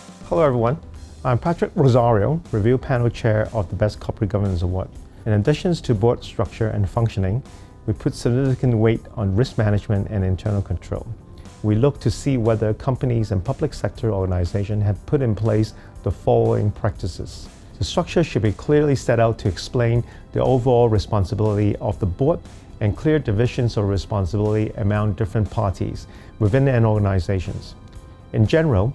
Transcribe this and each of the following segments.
Hello everyone, I'm Patrick Rozario, Review Panel Chair of the Best Corporate Governance Award. In addition to board structure and functioning, we put significant weight on risk management and internal control. We look to see whether companies and public sector organizations have put in place the following practices. The structure should be clearly set out to explain the overall responsibility of the board and clear divisions of responsibility among different parties within an organization. In general,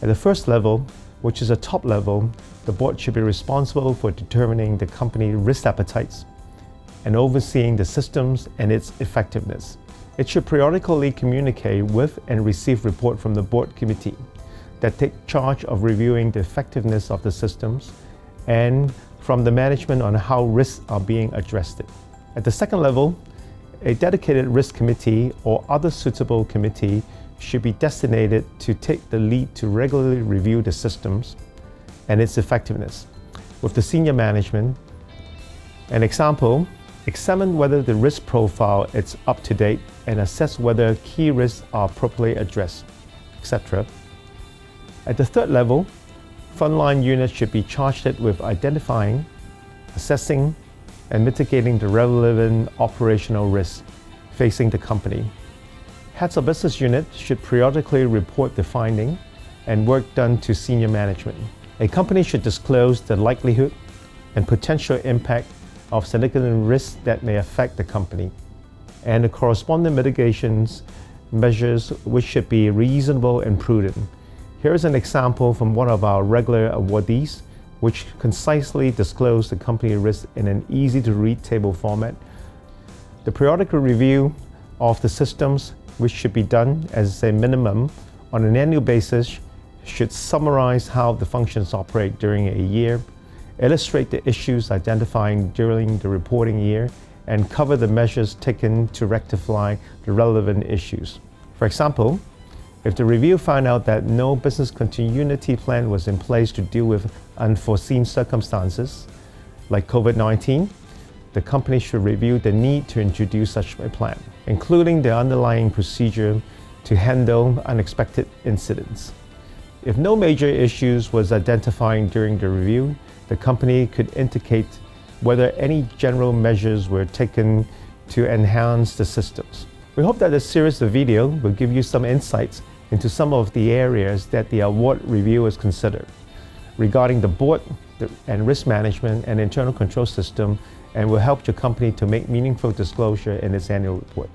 at the first level, which is a top level, the board should be responsible for determining the company's risk appetites and overseeing the systems and its effectiveness. It should periodically communicate with and receive report from the board committee that take charge of reviewing the effectiveness of the systems and from the management on how risks are being addressed. At the second level, a dedicated risk committee or other suitable committee should be designated to take the lead to regularly review the systems and its effectiveness with the senior management. An example, examine whether the risk profile is up to date and assess whether key risks are properly addressed, etc. At the third level, frontline units should be charged with identifying, assessing, and mitigating the relevant operational risks facing the company. Heads of business units should periodically report the finding and work done to senior management. A company should disclose the likelihood and potential impact of significant risks that may affect the company, and the corresponding mitigations measures which should be reasonable and prudent. Here is an example from one of our regular awardees, which concisely disclose the company risk in an easy-to-read table format. The periodic review of the systems, which should be done as a minimum on an annual basis, should summarize how the functions operate during a year, illustrate the issues identified during the reporting year, and cover the measures taken to rectify the relevant issues. For example, if the review found out that no business continuity plan was in place to deal with unforeseen circumstances, like COVID-19, the company should review the need to introduce such a plan, including the underlying procedure to handle unexpected incidents. If no major issues was identified during the review, the company could indicate whether any general measures were taken to enhance the systems. We hope that this series of video will give you some insights into some of the areas that the award reviewers consider regarding the board and risk management and internal control system, and will help your company to make meaningful disclosure in its annual report.